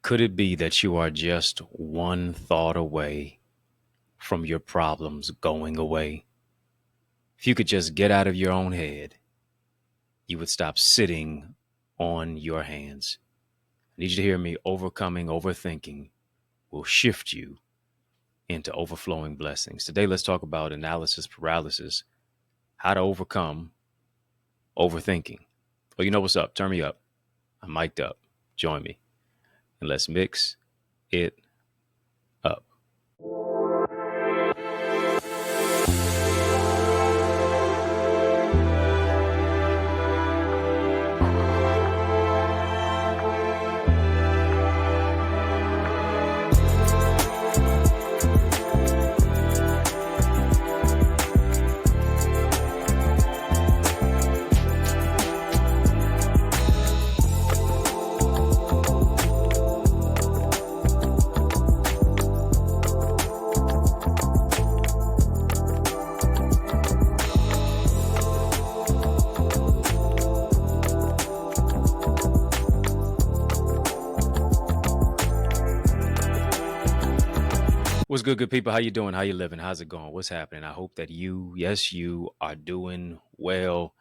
Could it be that you are just one thought away from your problems going away? If you could just get out of your own head, you would stop sitting on your hands. I need you to hear me. Overcoming overthinking will shift you into overflowing blessings. Today, let's talk about analysis paralysis, how to overcome overthinking. Oh, you know what's up? Turn me up. I'm mic'd up. Join me. And let's mix it up. What's good people? How you doing? How you living? How's it going? What's happening? I hope that you are doing well.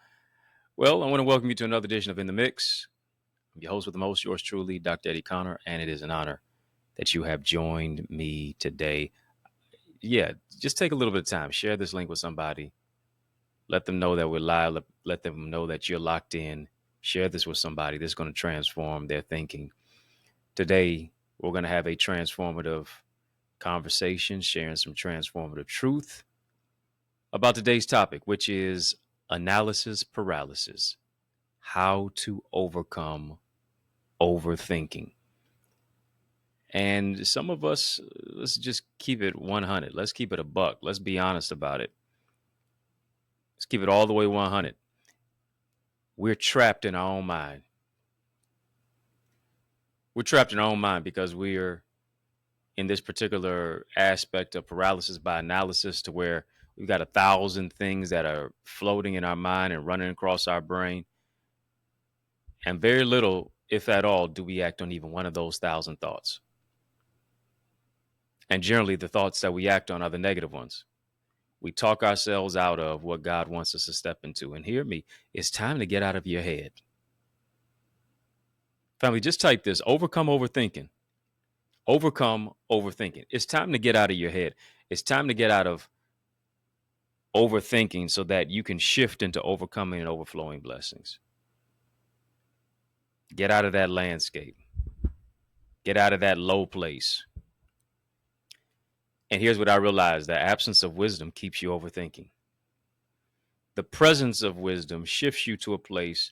Well, I want to welcome you to another edition of In the Mix. I'm your host with the most, yours truly, Dr. Eddie Connor, and it is an honor that you have joined me today. Yeah, just take a little bit of time. Share this link with somebody. Let them know that we're live. Let them know that you're locked in. Share this with somebody that's going to transform their thinking. Today, we're going to have a transformative conversation, sharing some transformative truth about today's topic, which is analysis paralysis, how to overcome overthinking. And some of us, let's just keep it 100. Let's keep it a buck. Let's be honest about it. Let's keep it all the way 100. We're trapped in our own mind. We're trapped in our own mind because we're in this particular aspect of paralysis by analysis, to where we've got 1,000 things that are floating in our mind and running across our brain. And very little, if at all, do we act on even one of those 1,000 thoughts. And generally, the thoughts that we act on are the negative ones. We talk ourselves out of what God wants us to step into. And hear me, it's time to get out of your head. Family, just type this: overcome overthinking. Overcome overthinking. It's time to get out of your head. It's time to get out of overthinking so that you can shift into overcoming and overflowing blessings. Get out of that landscape. Get out of that low place. And here's what I realized: the absence of wisdom keeps you overthinking. The presence of wisdom shifts you to a place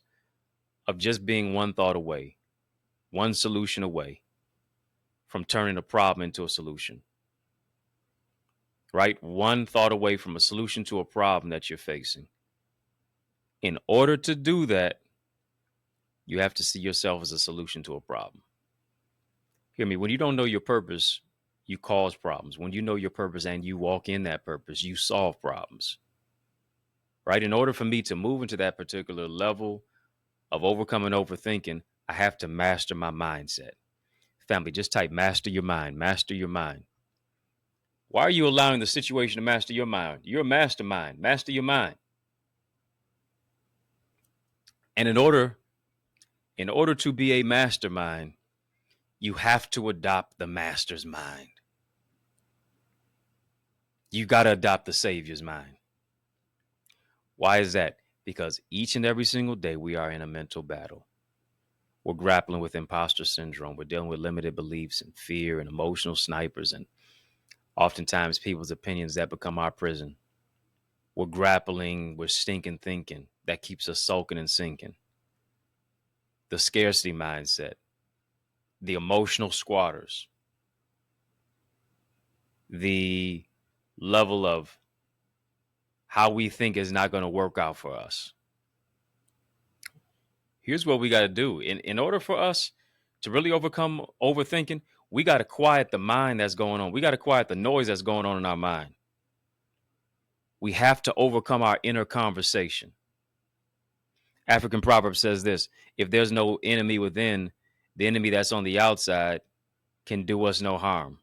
of just being one thought away, one solution away from turning a problem into a solution. Right? One thought away from a solution to a problem that you're facing. In order to do that, you have to see yourself as a solution to a problem. Hear me, when you don't know your purpose, you cause problems. When you know your purpose and you walk in that purpose, you solve problems. Right? In order for me to move into that particular level of overcoming overthinking, I have to master my mindset. Family, just type master your mind, master your mind. Why are you allowing the situation to master your mind? You're a mastermind, master your mind. And in order to be a mastermind, you have to adopt the master's mind. You got to adopt the Savior's mind. Why is that? Because each and every single day we are in a mental battle. We're grappling with imposter syndrome. We're dealing with limited beliefs and fear and emotional snipers, and oftentimes people's opinions that become our prison. We're grappling with stinking thinking that keeps us sulking and sinking. The scarcity mindset, the emotional squatters, the level of how we think is not going to work out for us. Here's what we got to do. In order for us to really overcome overthinking, we got to quiet the mind that's going on. We got to quiet the noise that's going on in our mind. We have to overcome our inner conversation. African proverb says this: if there's no enemy within, the enemy that's on the outside can do us no harm.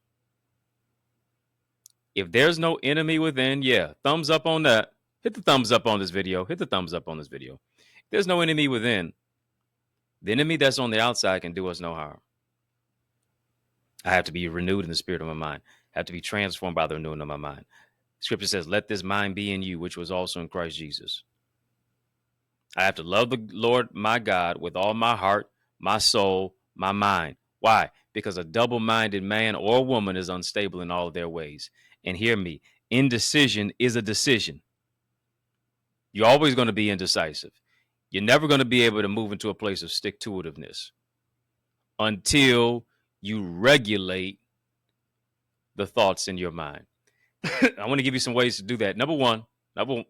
If there's no enemy within, yeah, thumbs up on that. Hit the thumbs up on this video. Hit the thumbs up on this video. If there's no enemy within, the enemy that's on the outside can do us no harm. I have to be renewed in the spirit of my mind. I have to be transformed by the renewing of my mind. Scripture says, let this mind be in you, which was also in Christ Jesus. I have to love the Lord my God with all my heart, my soul, my mind. Why? Because a double-minded man or woman is unstable in all of their ways. And hear me, indecision is a decision. You're always going to be indecisive. You're never going to be able to move into a place of stick-to-itiveness until you regulate the thoughts in your mind. I want to give you some ways to do that. Number one, I need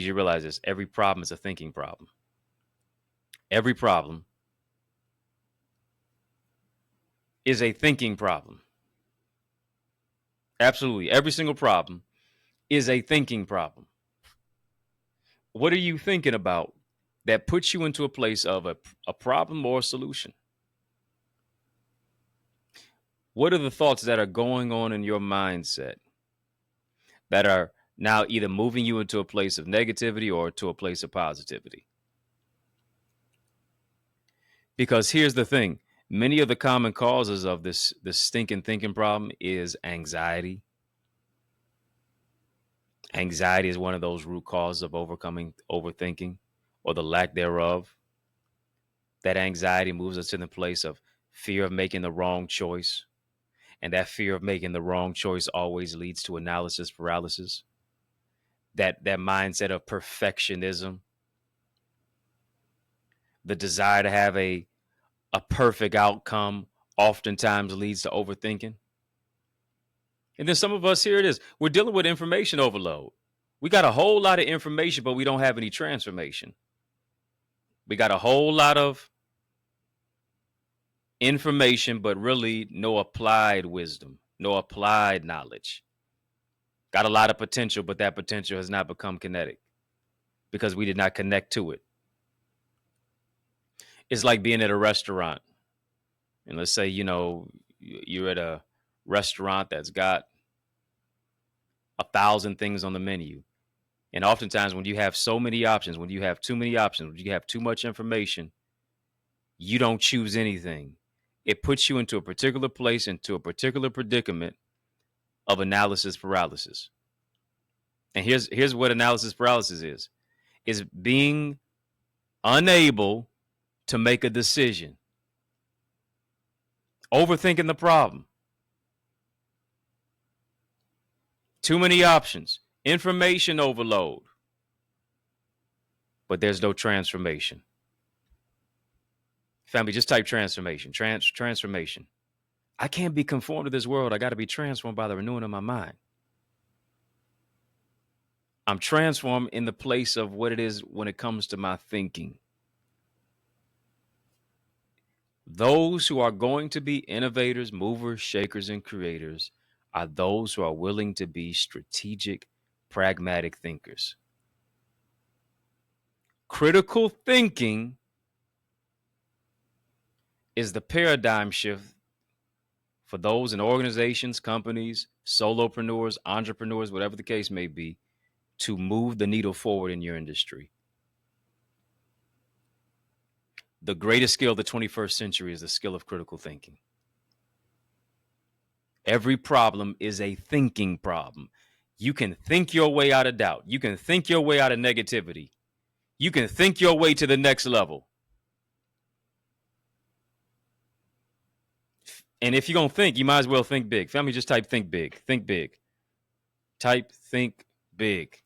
you to realize this. Every problem is a thinking problem. Every problem is a thinking problem. Absolutely. Every single problem is a thinking problem. What are you thinking about that puts you into a place of a problem or a solution? What are the thoughts that are going on in your mindset that are now either moving you into a place of negativity or to a place of positivity? Because here's the thing. Many of the common causes of this stinking thinking problem is anxiety. Anxiety is one of those root causes of overthinking or the lack thereof. That anxiety moves us to the place of fear of making the wrong choice. And that fear of making the wrong choice always leads to analysis paralysis. That mindset of perfectionism, the desire to have a perfect outcome oftentimes leads to overthinking. And then some of us, here it is, we're dealing with information overload. We got a whole lot of information, but we don't have any transformation. We got a whole lot of information, but really no applied wisdom, no applied knowledge. Got a lot of potential, but that potential has not become kinetic because we did not connect to it. It's like being at a restaurant. And let's say, you're at a restaurant that's got 1,000 things on the menu. And oftentimes when you have so many options, when you have too many options, when you have too much information, you don't choose anything. It puts you into a particular place, into a particular predicament of analysis paralysis. And here's what analysis paralysis is being unable to make a decision. Overthinking the problem. Too many options. Information overload. But there's no transformation. Family, just type transformation. Transformation. I can't be conformed to this world. I got to be transformed by the renewing of my mind. I'm transformed in the place of what it is when it comes to my thinking. Those who are going to be innovators, movers, shakers, and creators are those who are willing to be strategic, pragmatic thinkers. Critical thinking is the paradigm shift for those in organizations, companies, solopreneurs, entrepreneurs, whatever the case may be, to move the needle forward in your industry. The greatest skill of the 21st century is the skill of critical thinking. Every problem is a thinking problem. You can think your way out of doubt. You can think your way out of negativity. You can think your way to the next level. And if you're going to think, you might as well think big. Family, just type think big. Think big. Type think big.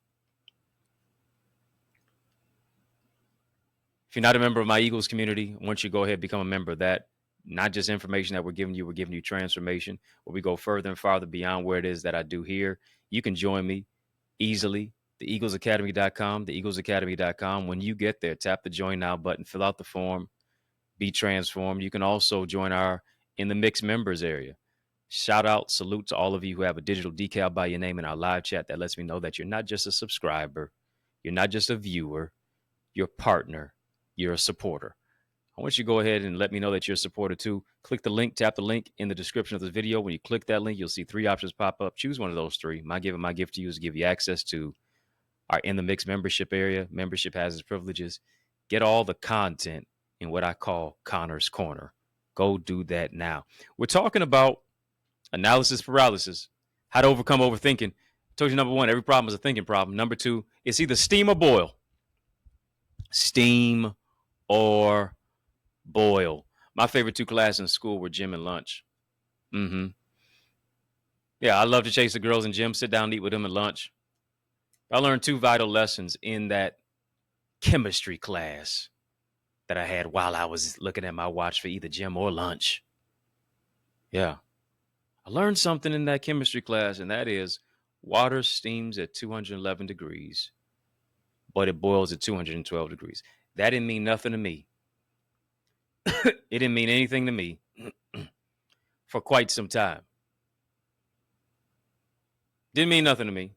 If you're not a member of my Eagles community, once you go ahead and become a member of that, not just information that we're giving you transformation, where we go further and farther beyond where it is that I do here. You can join me easily, theeaglesacademy.com, theeaglesacademy.com. When you get there, tap the join now button, fill out the form, be transformed. You can also join our In the Mix members area. Shout out, salute to all of you who have a digital decal by your name in our live chat. That lets me know that you're not just a subscriber, you're not just a viewer, you're a partner, you're a supporter. I I want you to go ahead and let me know that you're a supporter too. Click the link, tap the link in the description of this video. When you click that link, you'll see 3 options pop up. Choose one of those 3. My gift to you is to give you access to our In the Mix membership area. Membership has its privileges. Get all the content in what I call Connor's Corner. Go do that now. We're talking about analysis paralysis, how to overcome overthinking. I told you, number 1, every problem is a thinking problem. Number 2, it's either steam or boil. Steam or boil. My favorite 2 classes in school were gym and lunch. Yeah, I love to chase the girls in gym, sit down and eat with them at lunch. I learned 2 vital lessons in that chemistry class that I had while I was looking at my watch for either gym or lunch. Yeah. I learned something in that chemistry class, and that is water steams at 211 degrees, but it boils at 212 degrees. That didn't mean nothing to me. It didn't mean anything to me for quite some time. Didn't mean nothing to me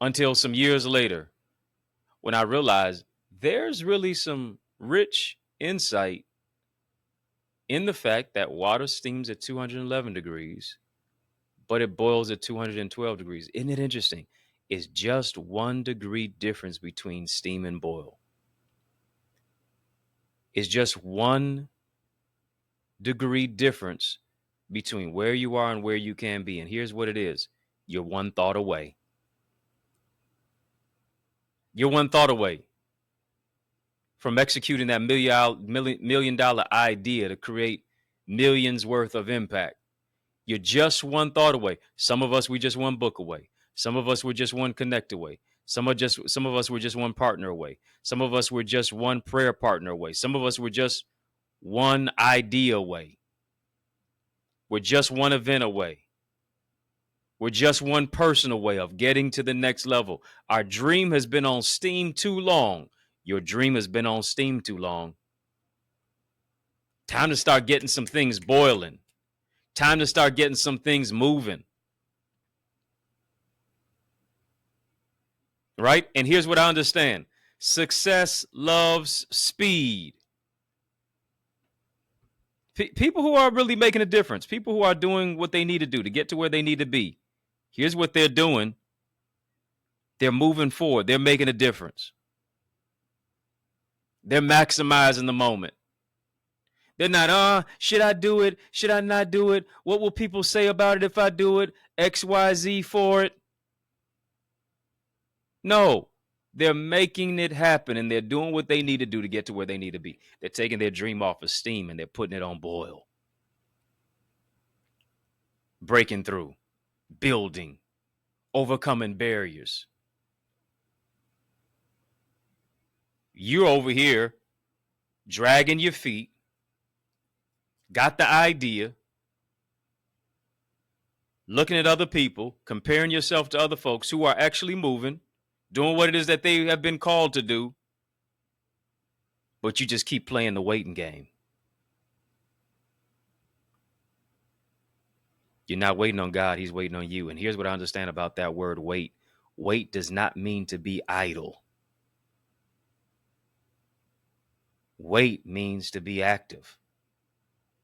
until some years later when I realized there's really some rich insight in the fact that water steams at 211 degrees, but it boils at 212 degrees. Isn't it interesting? It's just 1 degree difference between steam and boil. It's just 1 degree difference between where you are and where you can be. And here's what it is. You're 1 thought away. You're 1 thought away from executing that million dollar idea to create millions worth of impact. You're just 1 thought away. Some of us, we just 1 book away. Some of us were just 1 connect away. Some of us were just 1 partner away. Some of us were just 1 prayer partner away. Some of us were just 1 idea away. We're just 1 event away. We're just 1 person away of getting to the next level. Our dream has been on steam too long. Your dream has been on steam too long. Time to start getting some things boiling. Time to start getting some things moving. Right? And here's what I understand. Success loves speed. People who are really making a difference, people who are doing what they need to do to get to where they need to be. Here's what they're doing. They're moving forward. They're making a difference. They're maximizing the moment. They're not, should I do it? Should I not do it? What will people say about it if I do it? XYZ for it? No, they're making it happen, and they're doing what they need to do to get to where they need to be. They're taking their dream off of steam and they're putting it on boil. Breaking through, building, overcoming barriers. You're over here dragging your feet, got the idea, looking at other people, comparing yourself to other folks who are actually moving, doing what it is that they have been called to do, but you just keep playing the waiting game. You're not waiting on God, he's waiting on you. And here's what I understand about that word wait. Wait does not mean to be idle. Wait means to be active.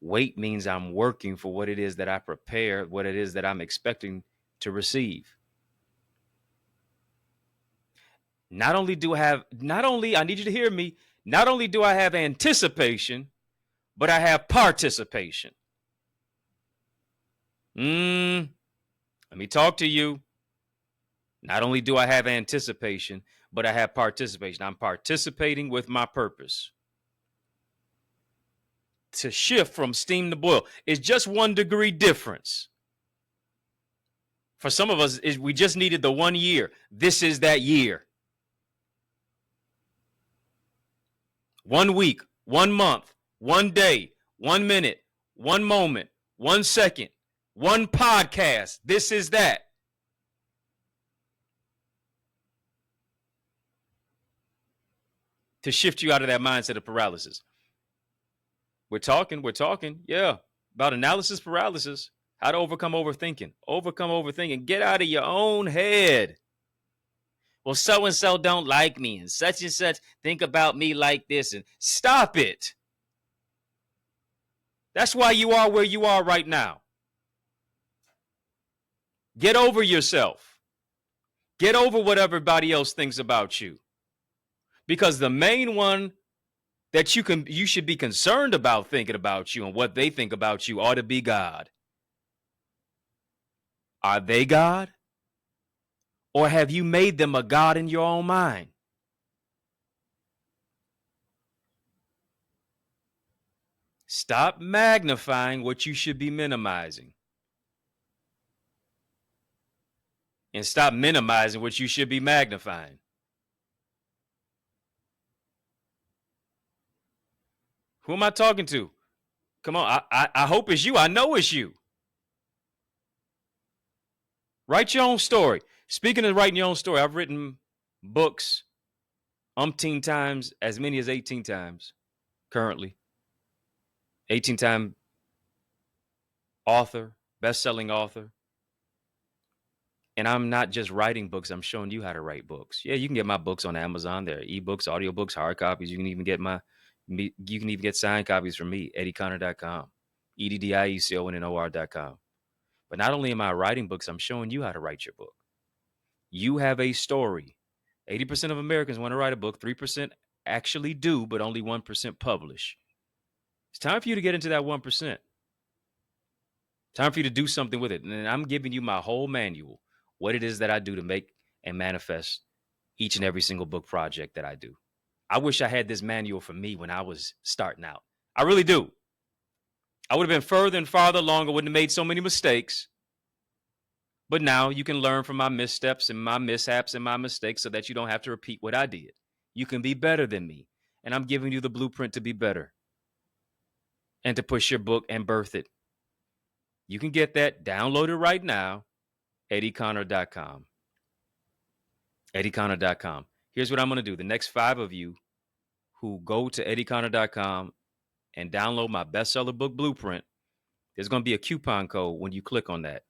Wait means I'm working for what it is that I prepare, what it is that I'm expecting to receive. I need you to hear me, not only do I have anticipation, but I have participation. Let me talk to you. Not only do I have anticipation, but I have participation. I'm participating with my purpose. To shift from steam to boil is just 1 degree difference. For some of us, we just needed the 1 year. This is that year. 1 week, 1 month, 1 day, 1 minute, 1 moment, 1 second, 1 podcast. This is that. To shift you out of that mindset of paralysis. We're talking, yeah, about analysis paralysis, how to overcome overthinking. Overcome overthinking. Get out of your own head. Well, so and so don't like me, and such think about me like this. And stop it. That's why you are where you are right now. Get over yourself. Get over what everybody else thinks about you. Because the main one that you should be concerned about thinking about you and what they think about you ought to be God. Are they God? Or have you made them a God in your own mind? Stop magnifying what you should be minimizing. And stop minimizing what you should be magnifying. Who am I talking to? Come on, I hope it's you. I know it's you. Write your own story. Speaking of writing your own story, I've written books umpteen times, as many as 18 times currently. 18-time author, best-selling author. And I'm not just writing books, I'm showing you how to write books. Yeah, you can get my books on Amazon. There are ebooks, audiobooks, hard copies. You can even get signed copies from me, EddieConnor.com, EddieConnor.com. But not only am I writing books, I'm showing you how to write your book. You have a story. 80% of Americans want to write a book. 3% actually do, but only 1% publish. It's time for you to get into that 1%. Time for you to do something with it. And I'm giving you my whole manual, what it is that I do to make and manifest each and every single book project that I do. I wish I had this manual for me when I was starting out. I really do. I would have been further and farther along. I wouldn't have made so many mistakes. But now you can learn from my missteps and my mishaps and my mistakes so that you don't have to repeat what I did. You can be better than me. And I'm giving you the blueprint to be better and to push your book and birth it. You can get that. Download it right now. EddieConnor.com. EddieConnor.com. Here's what I'm going to do. The next 5 of you who go to EddieConnor.com and download my bestseller book blueprint, there's going to be a coupon code when you click on that.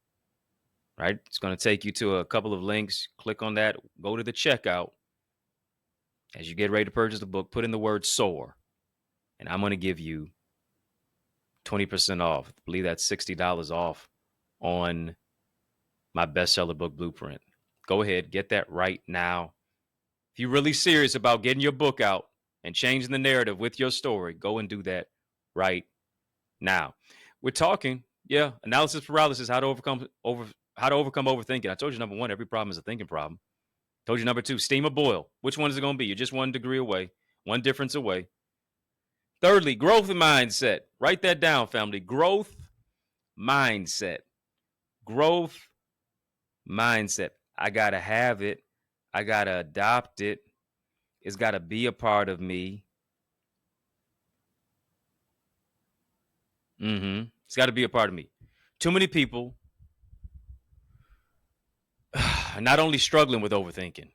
Right? It's going to take you to a couple of links. Click on that. Go to the checkout. As you get ready to purchase the book, put in the word SOAR. And I'm going to give you 20% off. I believe that's $60 off on my bestseller book blueprint. Go ahead, get that right now. If you're really serious about getting your book out and changing the narrative with your story, go and do that right now. We're talking, analysis paralysis, how to overcome overthinking. I told you, number 1, every problem is a thinking problem. Told you, number 2, steam or boil. Which one is it going to be? You're just 1 degree away, 1 difference away. Thirdly, growth mindset. Write that down, family. Growth mindset. Growth mindset. I got to have it. I got to adopt it. It's got to be a part of me. It's got to be a part of me. Too many people are not only struggling with overthinking,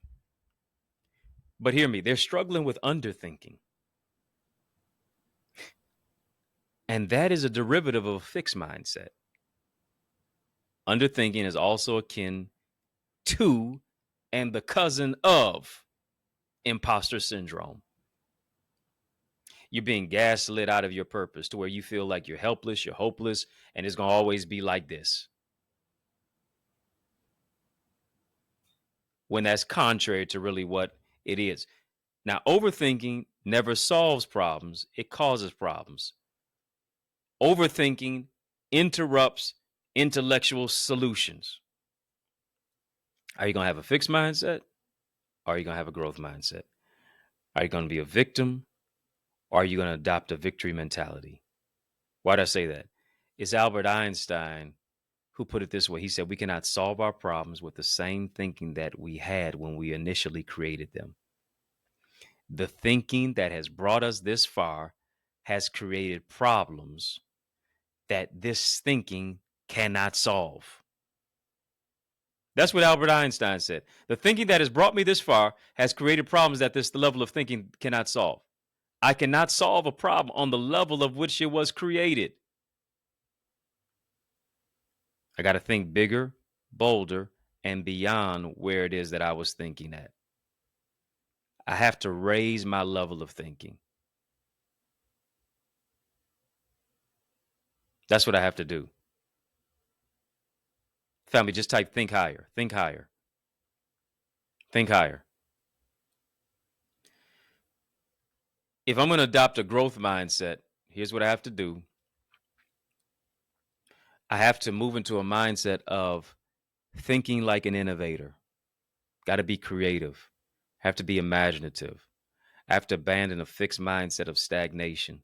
but hear me, they're struggling with underthinking. And that is a derivative of a fixed mindset. Underthinking is also akin to and the cousin of imposter syndrome. You're being gaslit out of your purpose to where you feel like you're helpless, you're hopeless, and it's going to always be like this. When that's contrary to really what it is. Now, overthinking never solves problems, it causes problems. Overthinking interrupts intellectual solutions. Are you going to have a fixed mindset? Or are you going to have a growth mindset? Are you going to be a victim? Or are you going to adopt a victory mentality? Why did I say that? It's Albert Einstein who put it this way. He said, we cannot solve our problems with the same thinking that we had when we initially created them. The thinking that has brought us this far has created problems that this thinking cannot solve. That's what Albert Einstein said. The thinking that has brought me this far has created problems that this level of thinking cannot solve. I cannot solve a problem on the level of which it was created. I got to think bigger, bolder, and beyond where it is that I was thinking at. I have to raise my level of thinking. That's what I have to do. Family, just type think higher, think higher, think higher. If I'm going to adopt a growth mindset, here's what I have to do. I have to move into a mindset of thinking like an innovator. Got to be creative. Have to be imaginative. I have to abandon a fixed mindset of stagnation.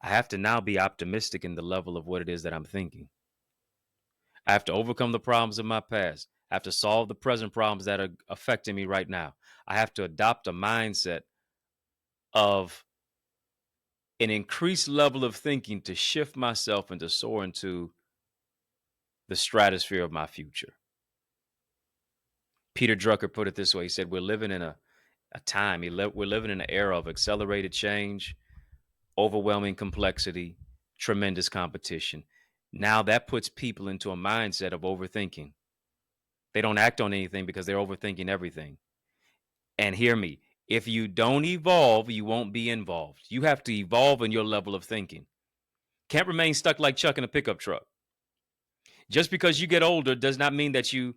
I have to now be optimistic in the level of what it is that I'm thinking. I have to overcome the problems of my past. I have to solve the present problems that are affecting me right now. I have to adopt a mindset of an increased level of thinking to shift myself and to soar into the stratosphere of my future. Peter Drucker put it this way. He said, we're living in a time, we're living in an era of accelerated change, overwhelming complexity, tremendous competition. Now that puts people into a mindset of overthinking. They don't act on anything because they're overthinking everything. And hear me, if you don't evolve, you won't be involved. You have to evolve in your level of thinking. Can't remain stuck like Chuck in a pickup truck. Just because you get older does not mean that you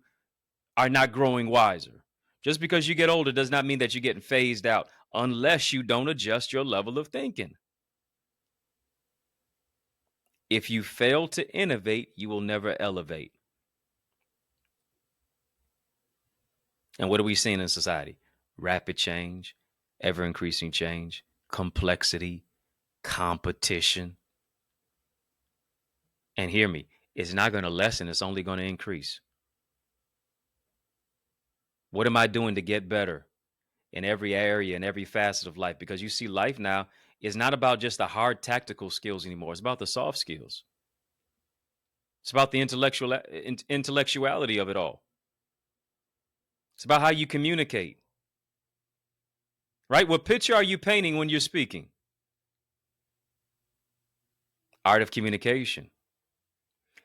are not growing wiser. Just because you get older does not mean that you're getting phased out unless you don't adjust your level of thinking. If you fail to innovate, you will never elevate. And what are we seeing in society? Rapid change, ever increasing change, complexity, competition. And hear me, it's not going to lessen, it's only going to increase. What am I doing to get better in every area, in every facet of life? Because you see, life now is not about just the hard tactical skills anymore. It's about the soft skills. It's about the intellectuality of it all. It's about how you communicate. Right? What picture are you painting when you're speaking? Art of communication.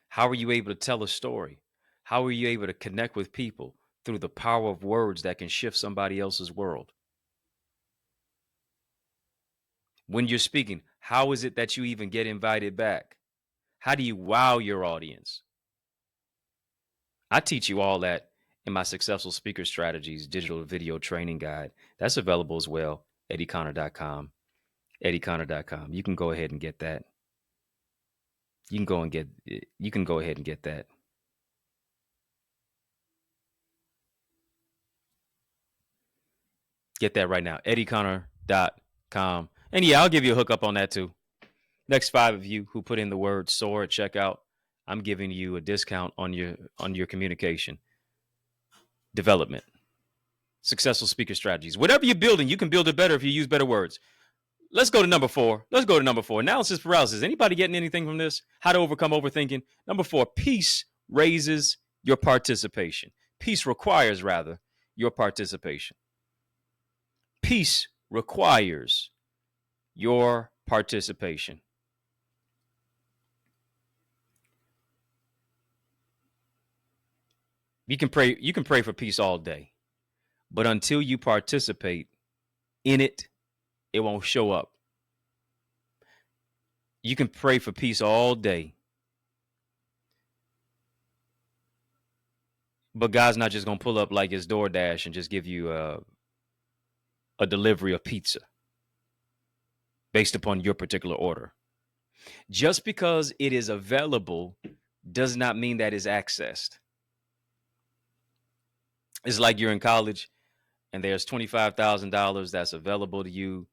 How are you able to tell a story? How are you able to connect with people through the power of words that can shift somebody else's world? When you're speaking, how is it that you even get invited back? How do you wow your audience? I teach you all that in my Successful Speaker Strategies digital video training guide. That's available as well. EddieConnor.com. EddieConnor.com. You can go ahead and get that. You can go ahead and get that. Get that right now. EddieConnor.com. And yeah, I'll give you a hookup on that too. Next 5 of you who put in the word SOAR at checkout, I'm giving you a discount on your communication development. Successful speaker strategies. Whatever you're building, you can build it better if you use better words. Let's go to number 4. Analysis paralysis. Anybody getting anything from this? How to overcome overthinking. Number 4, peace raises your participation. Peace requires, rather, your participation. Peace requires your participation. You can pray for peace all day, but until you participate in it, it won't show up. You can pray for peace all day, but God's not just going to pull up like his DoorDash and just give you a delivery of pizza based upon your particular order. Just because it is available does not mean that it's accessed. It's like you're in college and there's $25,000 that's available to you.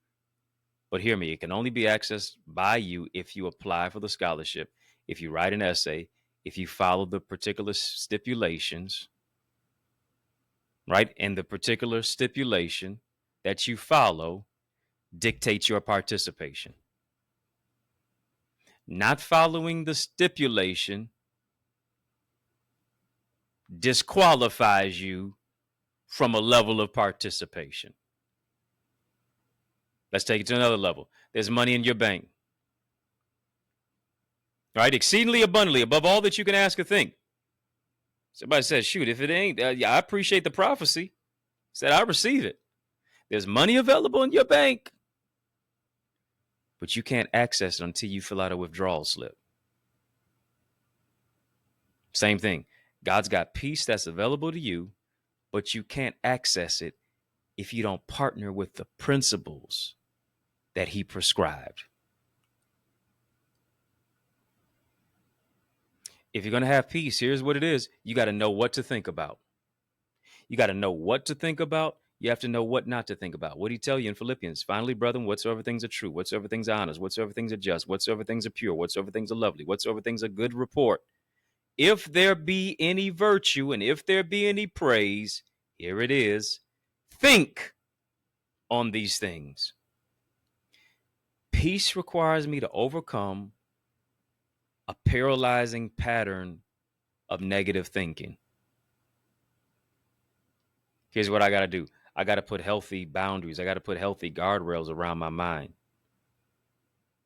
But hear me, it can only be accessed by you if you apply for the scholarship, if you write an essay, if you follow the particular stipulations, right? And the particular stipulation that you follow dictates your participation. Not following the stipulation disqualifies you from a level of participation. Let's take it to another level. There's money in your bank, right? Exceedingly abundantly, above all that you can ask or think. Somebody says, shoot, if it ain't, I appreciate the prophecy. Said, I receive it. There's money available in your bank, but you can't access it until you fill out a withdrawal slip. Same thing. God's got peace that's available to you, but you can't access it if you don't partner with the principles that he prescribed. If you're going to have peace, here's what it is. You got to know what to think about. You got to know what to think about. You have to know what not to think about. What did he tell you in Philippians? Finally, brethren, whatsoever things are true, whatsoever things are honest, whatsoever things are just, whatsoever things are pure, whatsoever things are lovely, whatsoever things are good report. If there be any virtue and if there be any praise, here it is. Think on these things. Peace requires me to overcome a paralyzing pattern of negative thinking. Here's what I got to do. I got to put healthy boundaries. I got to put healthy guardrails around my mind.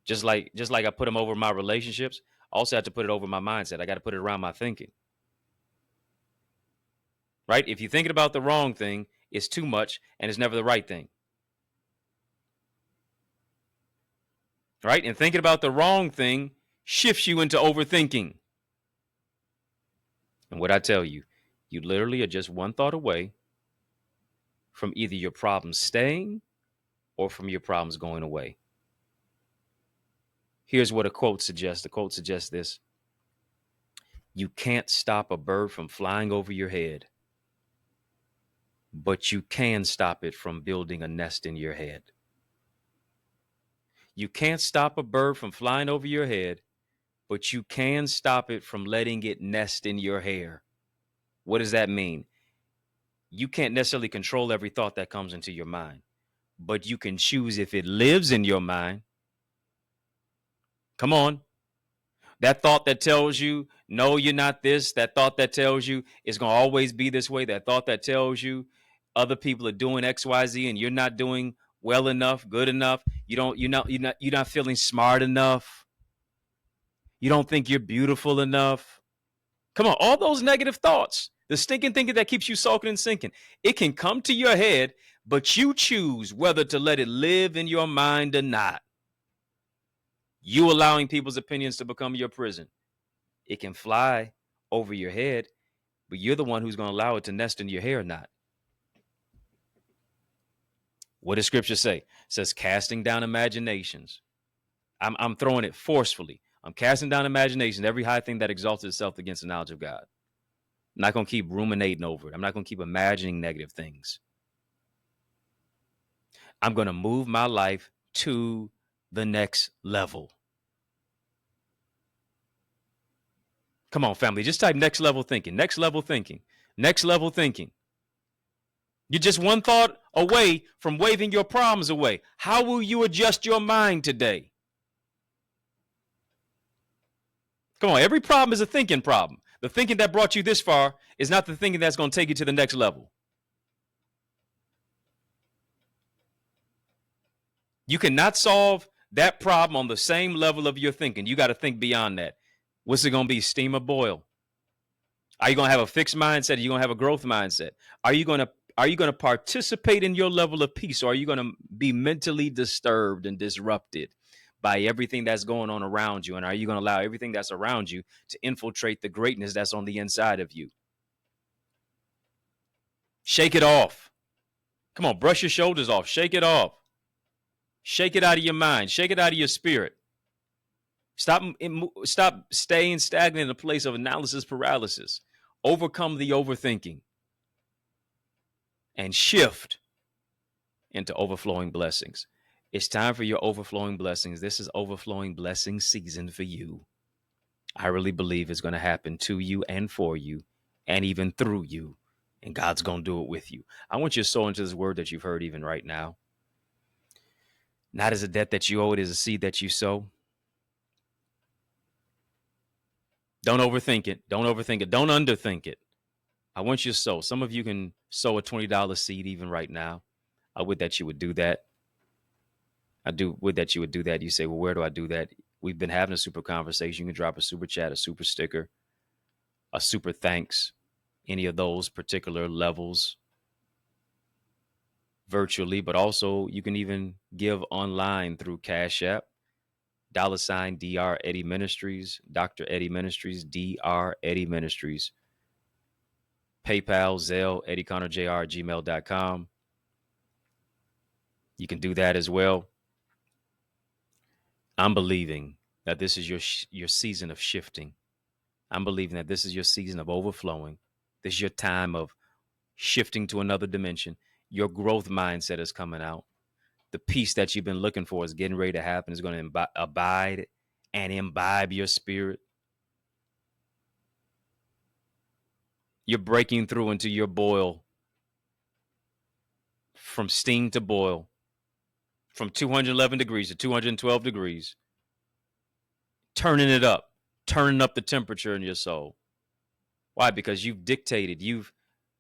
Just like I put them over my relationships, I also have to put it over my mindset. I got to put it around my thinking. Right? If you're thinking about the wrong thing, it's too much and it's never the right thing. Right? And thinking about the wrong thing shifts you into overthinking. And what I tell you, you literally are just one thought away from either your problems staying or from your problems going away. Here's what a quote suggests. The quote suggests this. You can't stop a bird from flying over your head, but you can stop it from building a nest in your head. You can't stop a bird from flying over your head, but you can stop it from letting it nest in your hair. What does that mean? You can't necessarily control every thought that comes into your mind, but you can choose if it lives in your mind. Come on. That thought that tells you, no, you're not this. That thought that tells you it's going to always be this way. That thought that tells you other people are doing X, Y, Z, and you're not doing well enough, good enough. You're not feeling smart enough. You don't think you're beautiful enough. Come on, all those negative thoughts, the stinking thinking that keeps you sulking and sinking, it can come to your head, but you choose whether to let it live in your mind or not. You allowing people's opinions to become your prison. It can fly over your head, but you're the one who's going to allow it to nest in your hair or not. What does scripture say? It says casting down imaginations. I'm throwing it forcefully. I'm casting down imaginations, every high thing that exalts itself against the knowledge of God. I'm not going to keep ruminating over it. I'm not going to keep imagining negative things. I'm going to move my life to the next level. Come on, family. Just type next level thinking, next level thinking, next level thinking. You're just one thought away from waving your problems away. How will you adjust your mind today? Come on, every problem is a thinking problem. The thinking that brought you this far is not the thinking that's going to take you to the next level. You cannot solve that problem on the same level of your thinking. You got to think beyond that. What's it going to be? Steam or boil? Are you going to have a fixed mindset? Are you going to have a growth mindset? Are you going to participate in your level of peace, or are you going to be mentally disturbed and disrupted by everything that's going on around you? And are you going to allow everything that's around you to infiltrate the greatness that's on the inside of you? Shake it off. Come on, brush your shoulders off. Shake it off. Shake it out of your mind. Shake it out of your spirit. Stop staying stagnant in a place of analysis paralysis. Overcome the overthinking and shift into overflowing blessings. It's time for your overflowing blessings. This is overflowing blessing season for you. I really believe it's going to happen to you and for you and even through you. And God's going to do it with you. I want you to sow into this word that you've heard even right now. Not as a debt that you owe, it is a seed that you sow. Don't overthink it. Don't overthink it. Don't underthink it. I want you to sow. Some of you can sow a $20 seed even right now. I would that you would do that. Would that you would do that. You say, well, where do I do that? We've been having a super conversation. You can drop a super chat, a super sticker, a super thanks, any of those particular levels. virtually, but also you can even give online through Cash App, $ Dr. Eddie Ministries, Dr. Eddie Ministries, Dr. Eddie Ministries, PayPal, Zelle, EddieConnorJr at gmail.com. You can do that as well. I'm believing that this is your season of shifting. I'm believing that this is your season of overflowing. This is your time of shifting to another dimension. Your growth mindset is coming out. The peace that you've been looking for is getting ready to happen. It's going to abide and imbibe your spirit. You're breaking through into your boil, from steam to boil, from 211 degrees to 212 degrees, turning it up, turning up the temperature in your soul. Why? Because you've dictated, you've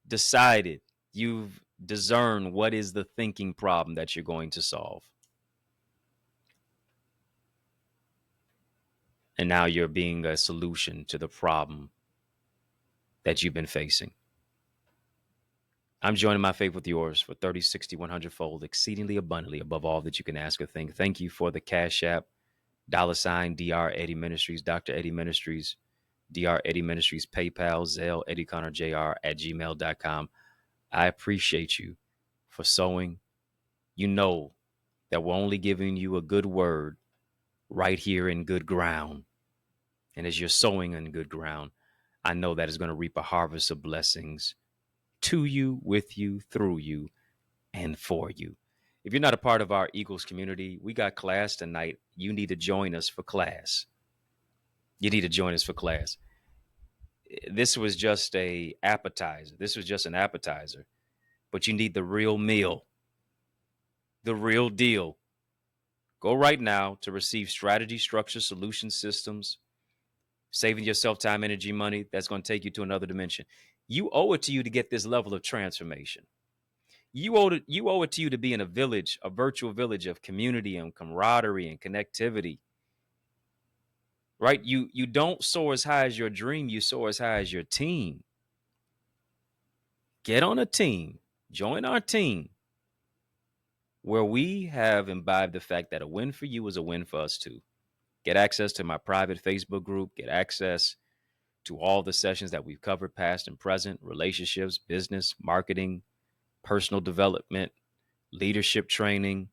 decided, you've discerned what is the thinking problem that you're going to solve. And now you're being a solution to the problem that you've been facing. I'm joining my faith with yours for 30, 60, 100 fold, exceedingly abundantly above all that you can ask or think. Thank you for the Cash App, $ Dr. Eddie Ministries, Dr. Eddie Ministries, Dr. Eddie Ministries, PayPal, Zelle, EddieConnorJr at gmail.com. I appreciate you for sowing. You know that we're only giving you a good word right here in good ground. And as you're sowing in good ground, I know that it's going to reap a harvest of blessings to you, with you, through you, and for you. If you're not a part of our Eagles community, we got class tonight. You need to join us for class. You need to join us for class. This was just a appetizer. This was just an appetizer, but you need the real meal, the real deal. Go right now to receive strategy, structure, solution systems, saving yourself time, energy, money. That's going to take you to another dimension. You owe it to you to get this level of transformation. You owe it to you to be in a village, a virtual village of community and camaraderie and connectivity. Right? You don't soar as high as your dream. You soar as high as your team. Get on a team. Join our team, where we have imbibed the fact that a win for you is a win for us too. Get access to my private Facebook group. Get access to all the sessions that we've covered, past and present, relationships, business, marketing, personal development, leadership training,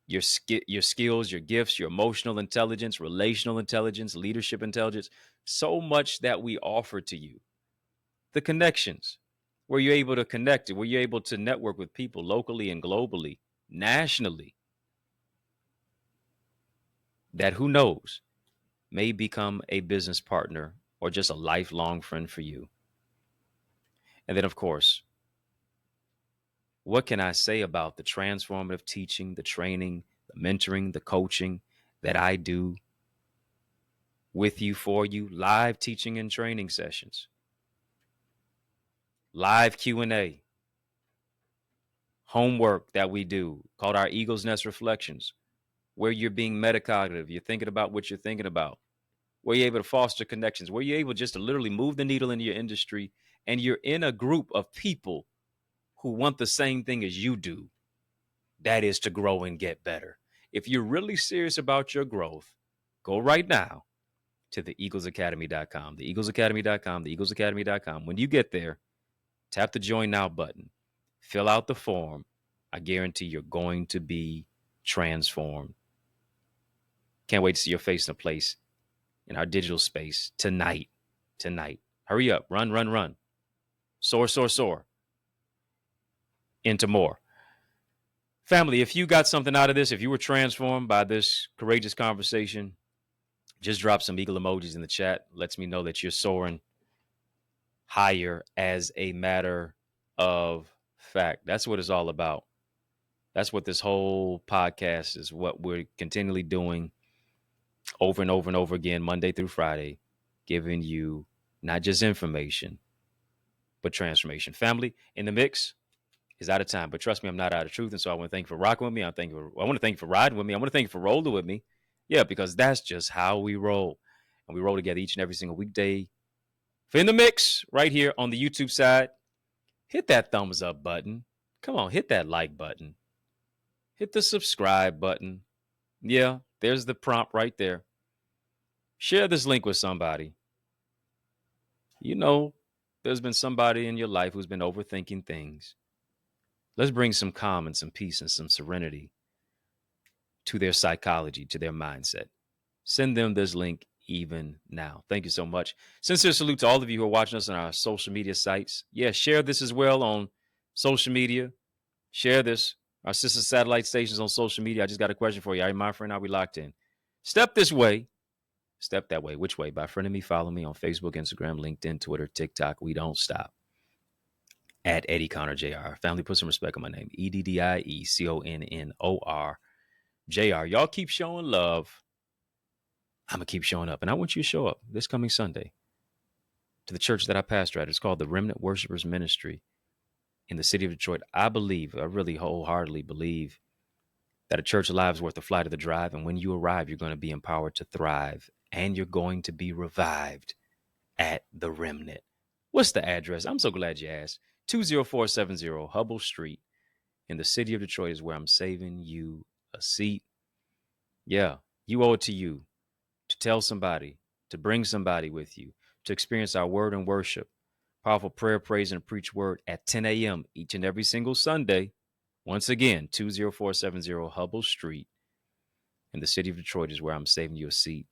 your skills, your gifts, your emotional intelligence, relational intelligence, leadership intelligence. So much that we offer to you. The connections, where you're able to connect, where you're able to network with people locally and globally, nationally, that, who knows, may become a business partner or just a lifelong friend for you. And then, of course, what can I say about the transformative teaching, the training, the mentoring, the coaching that I do with you, for you? Live teaching and training sessions, live Q&A, homework that we do called our Eagle's Nest Reflections, where you're being metacognitive, you're thinking about what you're thinking about, where you're able to foster connections, where you're able just to literally move the needle in your industry, and you're in a group of people who want the same thing as you do. That is to grow and get better. If you're really serious about your growth, go right now to theeaglesacademy.com, theeaglesacademy.com, theeaglesacademy.com. When you get there, tap the join now button, fill out the form. I guarantee you're going to be transformed. Can't wait to see your face in a place in our digital space tonight. Hurry up, run. Soar into more. Family, if you got something out of this, if you were transformed by this courageous conversation, just drop some eagle emojis in the chat. Lets me know that you're soaring higher as a matter of fact. That's what it's all about. That's what this whole podcast is, what we're continually doing over and over again, Monday through Friday, giving you not just information, but transformation. Family, in the mix is out of time, but trust me, I'm not out of truth. And so I want to thank you for rocking with me. I want to thank you for riding with me. I want to thank you for rolling with me. Yeah, because that's just how we roll. And we roll together each and every single weekday. For In the Mix, right here on the YouTube side, hit that thumbs up button. Come on, hit that like button. Hit the subscribe button. Yeah, there's the prompt right there. Share this link with somebody. You know, there's been somebody in your life who's been overthinking things. Let's bring some calm and some peace and some serenity to their psychology, to their mindset. Send them this link even now. Thank you so much. Sincere salute to all of you who are watching us on our social media sites. Yeah, share this as well on social media. Share this. Our sister satellite stations on social media. I just got a question for you. Are you my friend? Are we locked in? Step this way. Step that way. Which way? By friending me, follow me on Facebook, Instagram, LinkedIn, Twitter, TikTok. We don't stop. At EddieConnorJr. Family, put some respect on my name. EddieConnorJr. Y'all keep showing love. I'm going to keep showing up. And I want you to show up this coming Sunday to the church that I pastor at. It's called the Remnant Worshipers Ministry in the city of Detroit. I really wholeheartedly believe that a church alive is worth the flight of the drive. And when you arrive, you're going to be empowered to thrive. And you're going to be revived at the Remnant. What's the address? I'm so glad you asked. 20470 Hubble Street in the city of Detroit is where I'm saving you a seat. Yeah, you owe it to you to tell somebody, to bring somebody with you, to experience our word and worship, powerful prayer, praise, and preach word at 10 a.m. each and every single Sunday. Once again, 20470 Hubble Street in the city of Detroit is where I'm saving you a seat.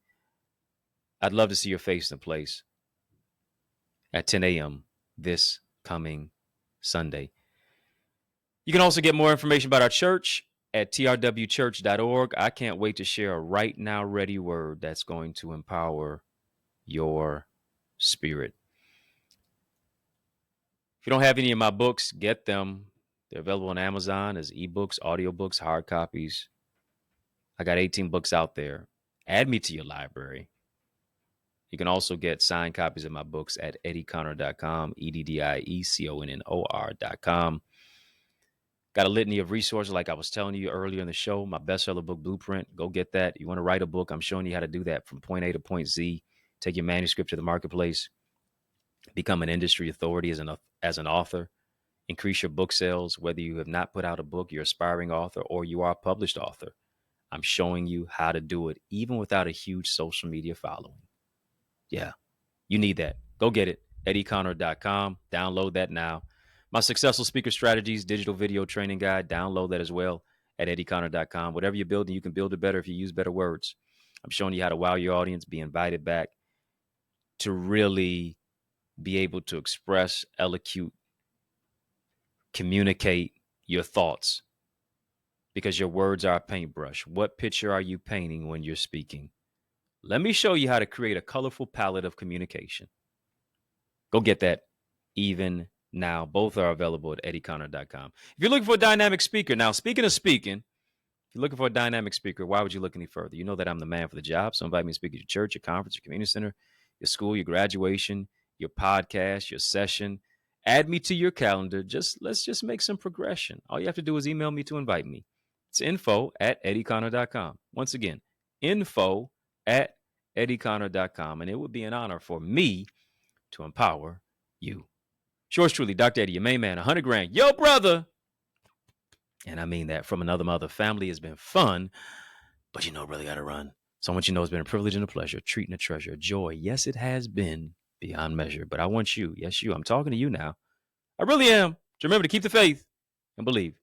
I'd love to see your face in the place at 10 a.m. this coming Sunday. You can also get more information about our church at trwchurch.org. I can't wait to share a right now ready word that's going to empower your spirit. If you don't have any of my books, get them. They're available on Amazon as ebooks, audiobooks, hard copies. I got 18 books out there. Add me to your library. You can also get signed copies of my books at EddieConnor.com, EddieConnor.com. Got a litany of resources like I was telling you earlier in the show, my bestseller book, Blueprint. Go get that. You want to write a book, I'm showing you how to do that from point A to point Z. Take your manuscript to the marketplace. Become an industry authority as an author. Increase your book sales, whether you have not put out a book, you're an aspiring author, or you are a published author. I'm showing you how to do it, even without a huge social media following. Yeah, you need that. Go get it. EddieConnor.com. Download that now. My Successful Speaker Strategies digital video training guide. Download that as well at EddieConnor.com. Whatever you're building, you can build it better if you use better words. I'm showing you how to wow your audience, be invited back, to really be able to express, elocute, communicate your thoughts, because your words are a paintbrush. What picture are you painting when you're speaking? Let me show you how to create a colorful palette of communication. Go get that even now. Both are available at EddieConnor.com. If you're looking for a dynamic speaker, now speaking of speaking, if you're looking for a dynamic speaker, why would you look any further? You know that I'm the man for the job. So invite me to speak at your church, your conference, your community center, your school, your graduation, your podcast, your session. Add me to your calendar. Let's just make some progression. All you have to do is email me to invite me. It's info@EddieConnor.com. Once again, info@EddieConnor.com. And it would be an honor for me to empower you. Yours truly, Dr. Eddie, your main man, 100 grand. Yo, brother. And I mean that from another mother. Family has been fun, but really got to run. So I want you to know it's been a privilege and a pleasure, treat and a treasure, a joy. Yes, it has been beyond measure, but I want you, yes, you, I'm talking to you now. I really am. To remember to keep the faith and believe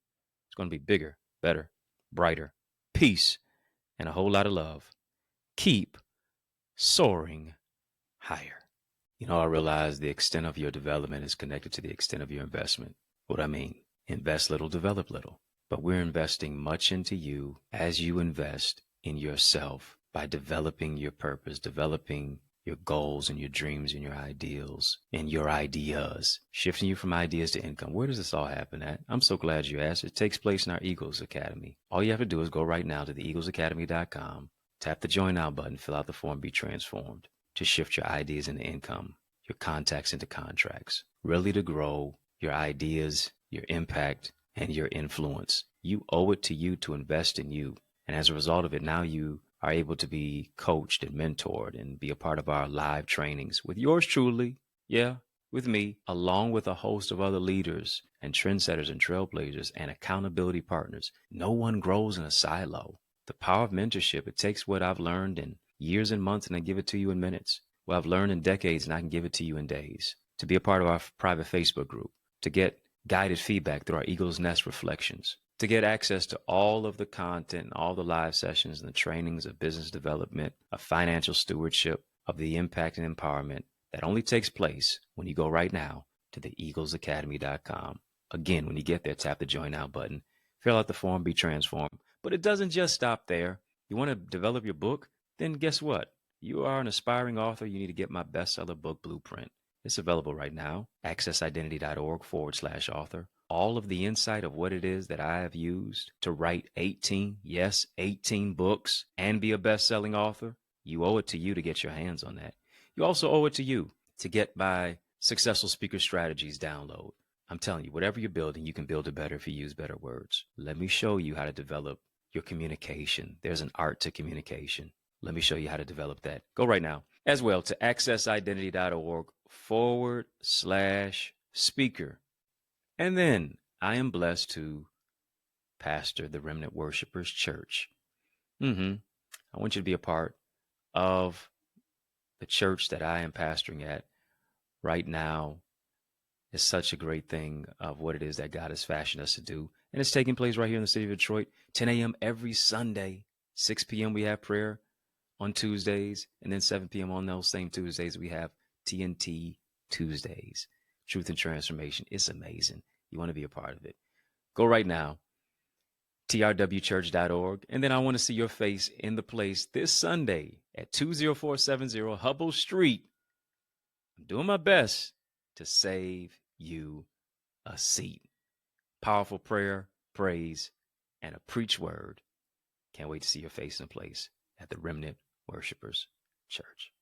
it's going to be bigger, better, brighter, peace, and a whole lot of love. Keep soaring higher. I realize the extent of your development is connected to the extent of your investment. What I mean, invest little, develop little. But we're investing much into you as you invest in yourself by developing your purpose, developing your goals and your dreams and your ideals and your ideas, shifting you from ideas to income. Where does this all happen at? I'm so glad you asked. It takes place in our Eagles Academy. All you have to do is go right now to theeaglesacademy.com, tap the join now button, fill out the form, be transformed to shift your ideas into income, your contacts into contracts, really to grow your ideas, your impact, and your influence. You owe it to you to invest in you. And as a result of it, now you are able to be coached and mentored and be a part of our live trainings with yours truly. Yeah, with me, along with a host of other leaders and trendsetters and trailblazers and accountability partners. No one grows in a silo. The power of mentorship, it takes what I've learned in years and months and I give it to you in minutes. What I've learned in decades and I can give it to you in days. To be a part of our private Facebook group, to get guided feedback through our Eagle's Nest reflections, to get access to all of the content, all the live sessions and the trainings of business development, of financial stewardship, of the impact and empowerment that only takes place when you go right now to the eaglesacademy.com. Again, when you get there, tap the join now button, fill out the form, be transformed. But it doesn't just stop there. You want to develop your book? Then guess what? You are an aspiring author. You need to get my bestseller book blueprint. It's available right now. accessidentity.org/author. All of the insight of what it is that I have used to write 18, yes, 18 books and be a best-selling author. You owe it to you to get your hands on that. You also owe it to you to get my Successful Speaker Strategies download. I'm telling you, whatever you're building, you can build it better if you use better words. Let me show you how to develop your communication. There's an art to communication. Let me show you how to develop that. Go right now as well to accessidentity.org/speaker. And then I am blessed to pastor the Remnant Worshipers Church. I want you to be a part of the church that I am pastoring at right now. Is such a great thing of what it is that God has fashioned us to do. And it's taking place right here in the city of Detroit, 10 a.m. every Sunday. 6 p.m. we have prayer on Tuesdays. And then 7 p.m. on those same Tuesdays, we have TNT Tuesdays. Truth and Transformation. It's amazing. You want to be a part of it. Go right now, trwchurch.org. And then I want to see your face in the place this Sunday at 20470 Hubble Street. I'm doing my best to save you a seat. Powerful prayer, praise, and a preach word. Can't wait to see your face in place at the Remnant Worshipers Church.